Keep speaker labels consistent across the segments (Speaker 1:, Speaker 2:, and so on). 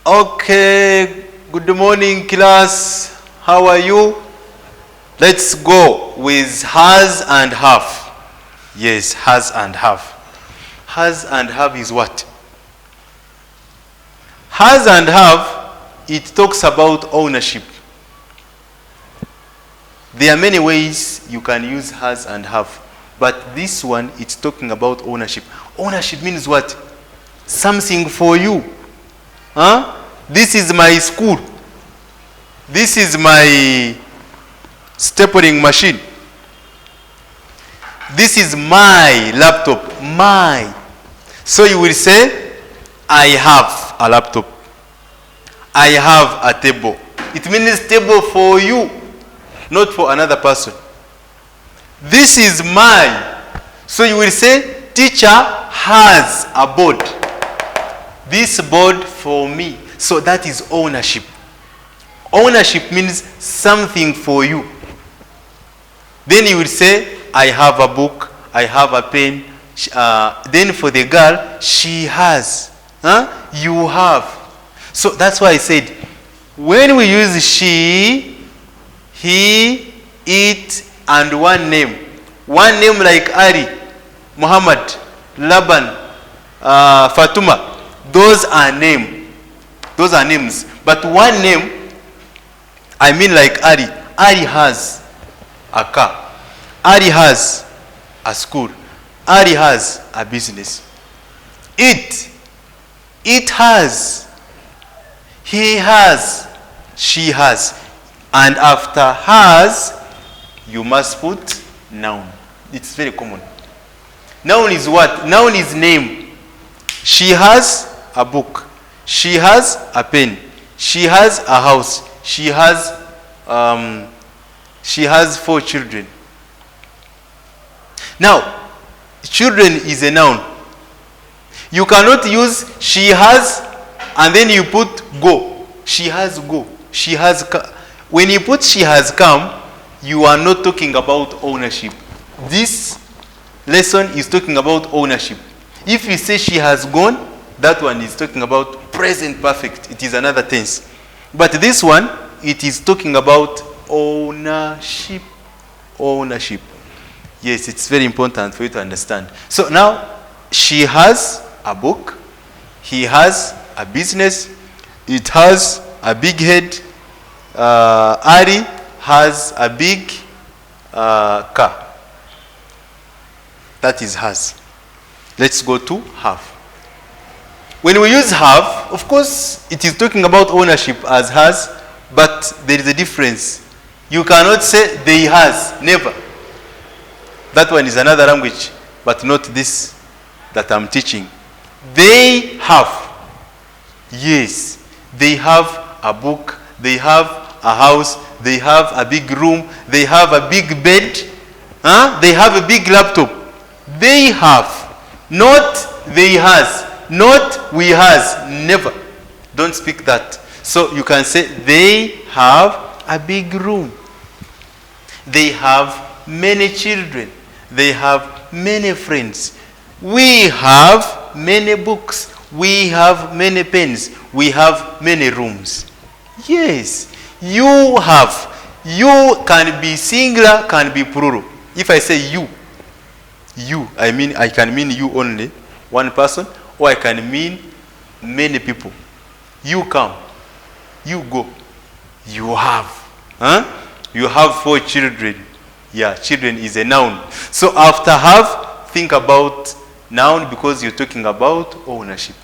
Speaker 1: Okay, good morning class. How are you? Let's go with has and have. Yes, has and have. Has and have is what? Has and have, it talks about ownership. There are many ways you can use has and have, but this one, it's talking about ownership. Ownership means what? Something for you. Huh? This is my school. This is my stapling machine. This is my laptop. My. So you will say, I have a laptop. I have a table. It means table for you, not for another person. This is mine. So you will say, teacher has a board. This board for me. So that is ownership. Ownership means something for you. Then you will say, I have a book, I have a pen. Then for the girl, she has. You have. So that's why I said, when we use she, he, it, and one name like Ali, Muhammad, Laban, Fatuma, those are names. But one name, I mean like Ali. Ali has a car. Ali has a school. Ali has a business. It has. He has. She has. And after has, you must put noun. It's very common. Noun is what? Noun is name. She has a book. She has a pen. She has a house. She has 4 children. Now, children is a noun. You cannot use she has and then you put go. She has go. She has when you put she has come, you are not talking about ownership. This lesson is talking about ownership. If you say she has gone, that one is talking about present perfect. It is another tense. But this one, it is talking about ownership. Ownership. Yes, it's very important for you to understand. So now, she has a book. He has a business. It has a big head. Ari has a big car. That is has. Let's go to have. When we use have, of course, it is talking about ownership as has, but there is a difference. You cannot say they has, never. That one is another language, but not this that I'm teaching. They have. Yes, they have a book, they have a house, they have a big room, they have a big bed, they have a big laptop. They have, not they has, not we has, never. Don't speak that. So you can say they have a big room. They have many children. They have many friends. We have many books. We have many pens. We have many rooms. Yes, you have. You can be singular, can be plural. If I say you, I can mean you only, one person, or I can mean many people. You come, you go, you have. You have 4 children. Yeah, children is a noun. So after have, think about noun because you're talking about ownership.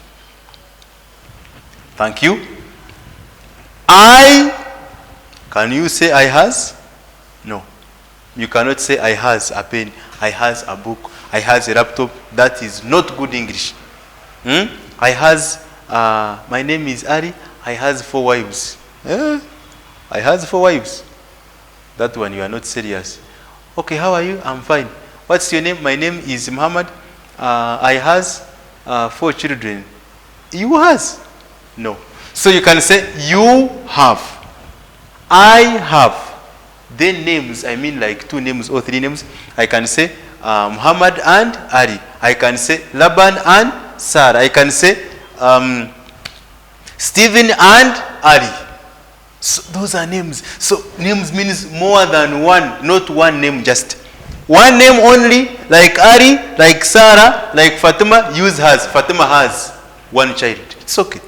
Speaker 1: Thank you. Can you say I has? No. You cannot say I has a pen, I has a book, I has a laptop. That is not good English. I has, my name is Ari, I has 4 wives. I has 4 wives. That one you are not serious. Okay, how are you? I'm fine. What's your name? My name is Muhammad. I has 4 children. You has? No. So you can say you have. I have. Then names, I mean like 2 names or 3 names. I can say Muhammad and Ari. I can say Laban and Sarah. I can say Stephen and Ali. So those are names. So names means more than one, not one name just. One name only, like Ali, like Sarah, like Fatima, use has. Fatima has one child. It's okay.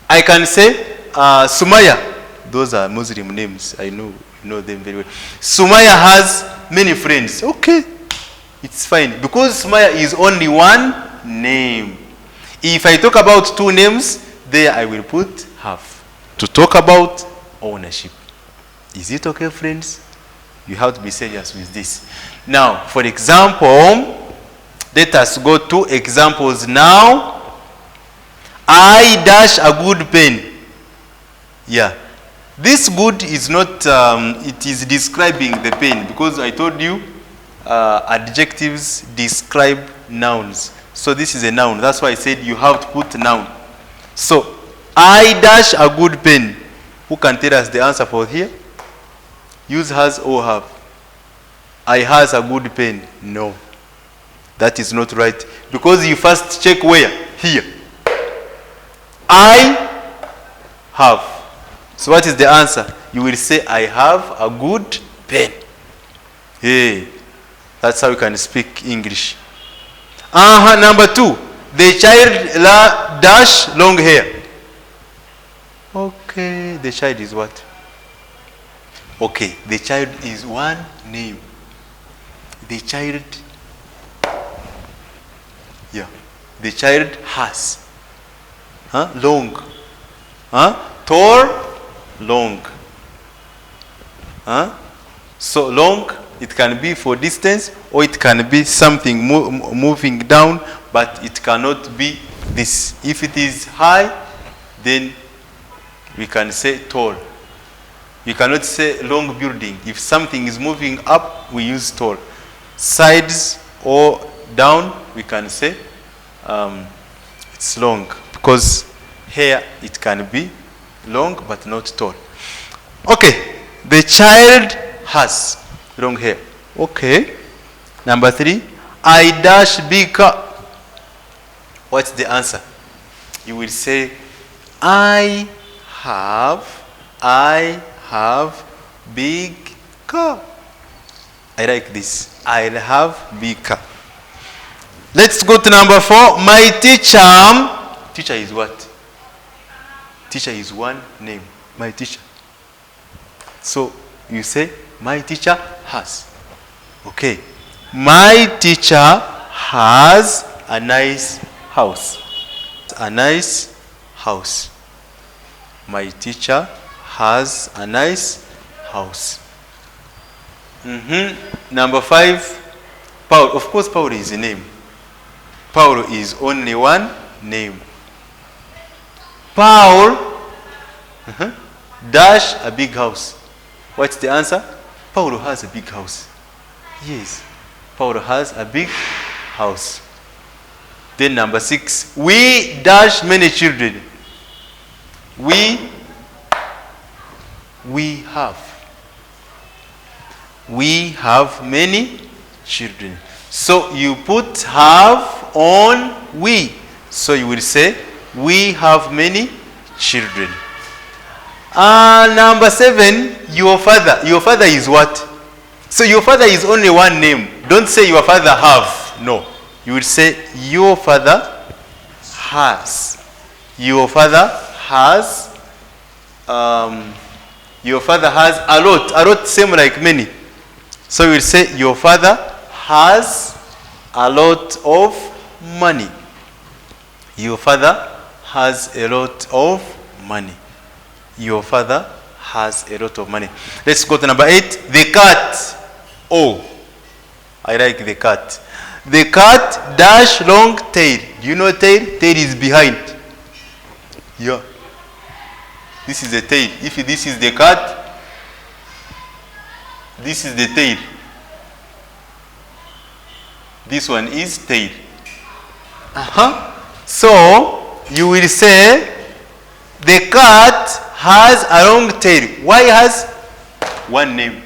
Speaker 1: I can say Sumaya. Those are Muslim names. I know them very well. Sumaya has many friends. Okay. It's fine. Because Sumaya is only one name. If I talk about two names, there I will put have. To talk about ownership. Is it okay, friends? You have to be serious with this. Now, for example, let us go to examples now. I dash a good pen. Yeah. This good is not, it is describing the pen, because I told you adjectives describe nouns. So this is a noun. That's why I said you have to put noun. So, I dash a good pen. Who can tell us the answer for here? Use has or have. I has a good pen. No. That is not right. Because you first check where? Here. I have. So what is the answer? You will say, I have a good pen. Hey. That's how you can speak English. Number 2. The child dash long hair. Okay. The child is what? Okay, the child is one name. The child, yeah, the child has. Long. Tall, long. So long, it can be for distance, or it can be something moving down, but it cannot be this. If it is high, then we can say tall. You cannot say long building. If something is moving up, we use tall. Sides or down, we can say it's long. Because here it can be long but not tall. Okay, the child has long hair. Okay. Number 3, I dash big car. What's the answer? You will say, I have big car. I like this. I'll have big car. Let's go to number 4. My teacher. Teacher is what? Teacher is one name. My teacher. So you say, my teacher has. Okay. My teacher has a nice house. A nice house. My teacher has a nice house. Number 5, Paul. Of course, Paul is a name. Paul is only one name. Paul dash a big house. What's the answer? Paul has a big house. Yes, Paul has a big house. Then number 6, we dash many children. We have many children. So you put have on we. So you will say, we have many children. Number 7, your father. Your father is what? So your father is only one name. Don't say your father have. No. You will say, your father has. Your father has. Your father has a lot. A lot same like many. So you will say, your father has a lot of money. Your father has a lot of money. Your father has a lot of money. Let's go to number 8. The cat. Oh, I like the cat. The cat dash long tail. Do you know tail? Tail is behind. Yeah. This is the tail. If this is the cat, this is the tail. This one is tail. So you will say the cat has a long tail. Why has one name?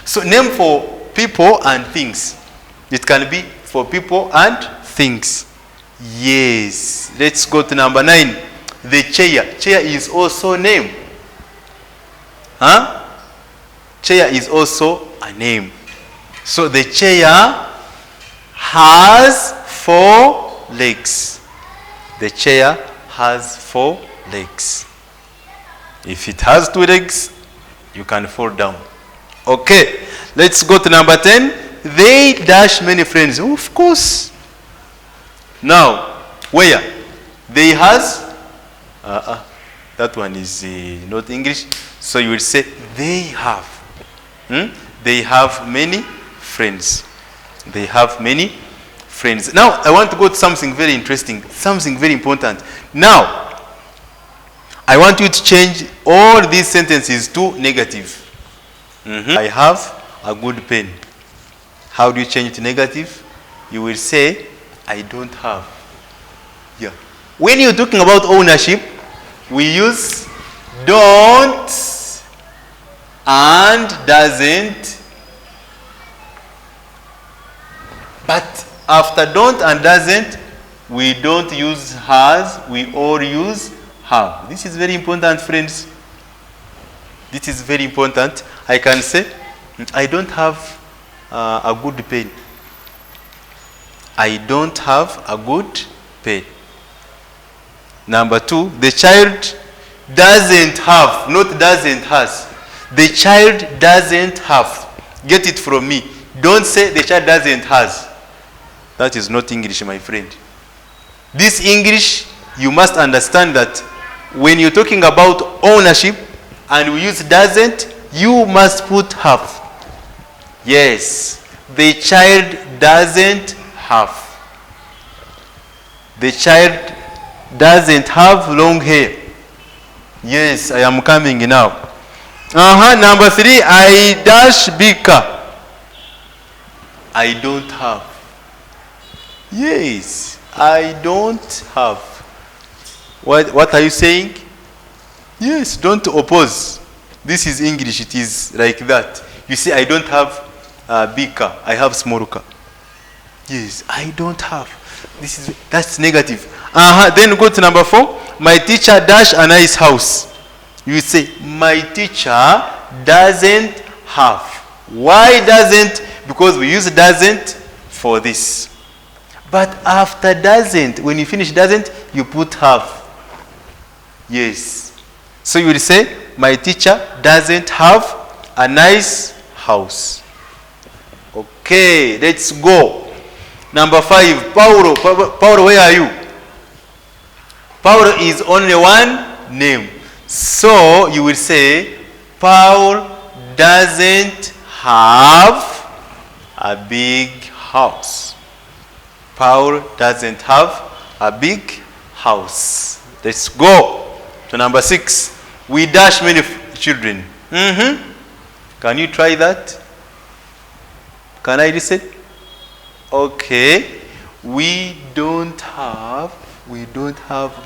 Speaker 1: So name for people and things. It can be for people and things. Yes. Let's go to number 9. The chair. Chair is also a name. Huh? Chair is also a name. So the chair has 4 legs. The chair has 4 legs. If it has 2 legs, you can fall down. Okay, let's go to number 10. They dash many friends. Of course. Now, where? They has, that one is not English. So you will say they have. They have many friends. They have many friends. Now, I want to go to something very interesting, something very important. Now, I want you to change all these sentences to negative. I have a good pen. How do you change it to negative? You will say, I don't have. Yeah. When you're talking about ownership, we use don't and doesn't. But after don't and doesn't, we don't use has, we all use have. This is very important, friends. This is very important. I can say, I don't have a good pen. I don't have a good pen. Number 2, the child doesn't have, not doesn't has. The child doesn't have. Get it from me. Don't say the child doesn't has. That is not English, my friend. This English, you must understand that when you're talking about ownership and we use doesn't, you must put have. Yes, the child doesn't have. The child doesn't have long hair. Yes, I am coming now. Number 3, I dash big car. I don't have. Yes, I don't have. What are you saying? Yes, don't oppose. This is English, it is like that. You see, I don't have a big car, I have small car. Yes, I don't have. That's negative. Then go to number 4. My teacher dash a nice house. You say, my teacher doesn't have. Why doesn't? Because we use doesn't for this. But after doesn't, when you finish doesn't, you put have. Yes. So you will say, my teacher doesn't have a nice house. Okay, let's go. Number 5, Paulo. Paulo, where are you? Paulo is only one name. So you will say, Paul doesn't have a big house. Paul doesn't have a big house. Let's go to number 6. We dash many children. Can you try that? Can I listen? Okay. We don't have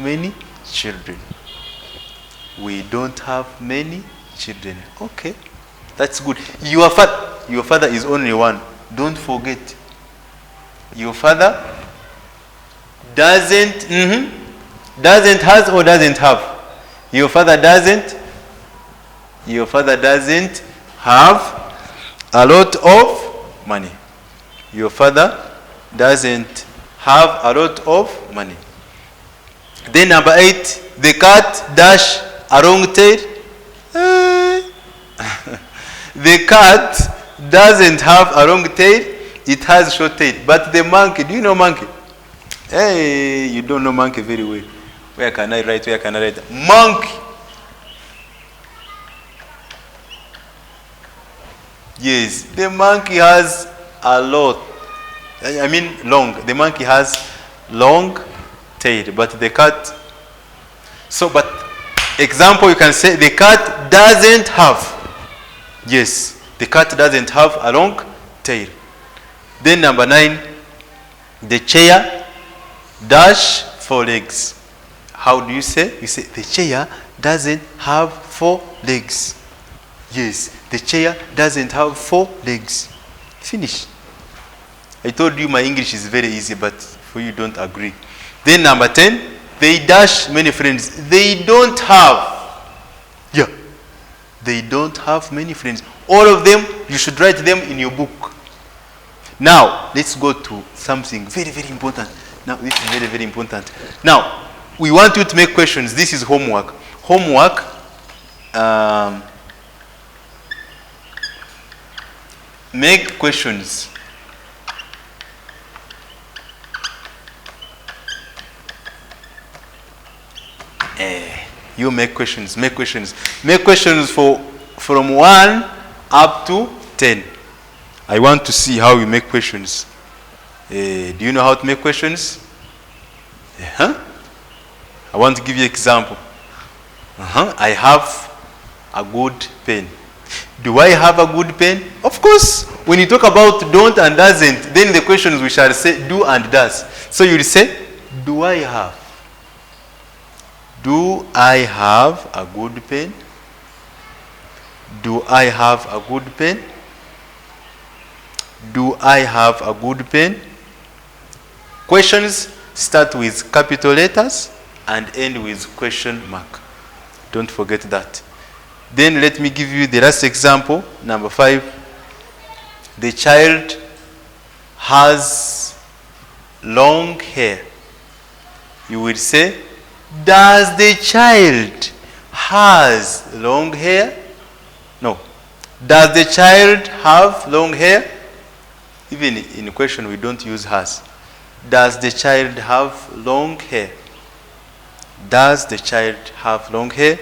Speaker 1: many children. We don't have many children. Okay. That's good. Your father is only one. Don't forget. Your father doesn't has or doesn't have? Your father doesn't have a lot of money. Your father doesn't have a lot of money. Then number 8, the cat dash a long tail. The cat doesn't have a long tail. It has short tail. But the monkey, do you know monkey? Hey, you don't know monkey very well. Where can I write? Monkey. Yes, the monkey has a lot. Long. The monkey has long tail, but the cat. So, but example, you can say the cat doesn't have. Yes, the cat doesn't have a long tail. Then number 9, the chair dash 4 legs. How do you say? You say the chair doesn't have 4 legs. Yes, the chair doesn't have 4 legs. Finish. I told you my English is very easy, but for you don't agree. Then number 10, they dash many friends. They don't have. Yeah. They don't have many friends. All of them, you should write them in your book. Now, let's go to something very, very important. Now, this is very, very important. Now, we want you to make questions. This is homework. Homework. Make questions. You make questions. Make questions. Make questions from 1 up to 10. I want to see how you make questions. Do you know how to make questions? I want to give you an example. I have a good pen. Do I have a good pen? Of course. When you talk about don't and doesn't, then the questions we shall say do and does. So you will say, do I have? Do I have a good pen? Do I have a good pen? Do I have a good pen? Questions start with capital letters and end with question mark. Don't forget that. Then let me give you the last example, number 5. The child has long hair. You will say, does the child has long hair? No. Does the child have long hair? Even in question we don't use has. Does the child have long hair? Does the child have long hair?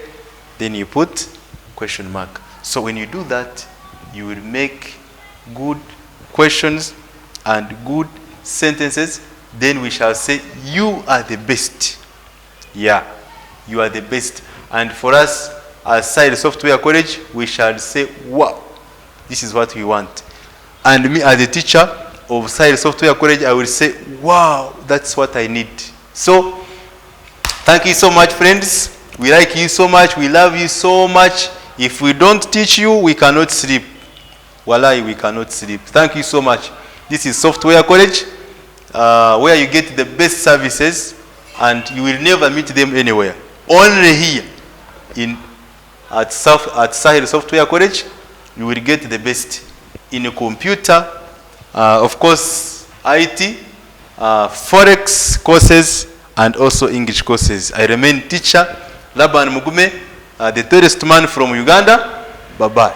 Speaker 1: Then you put question mark. So when you do that, you will make good questions and good sentences. Then we shall say, you are the best. Yeah, you are the best. And for us, as Sahalsoftware College, we shall say, wow, this is what we want. And me as a teacher of Sahalsoftware College, I will say, wow, that's what I need. So, thank you so much, friends. We like you so much. We love you so much. If we don't teach you, we cannot sleep. Wallahi, we cannot sleep. Thank you so much. This is Software College, where you get the best services, and you will never meet them anywhere. Only here at Sahalsoftware College, you will get the best in a computer, of course, IT, Forex courses, and also English courses. I remain teacher Laban Mugume, the tourist man from Uganda. Bye-bye.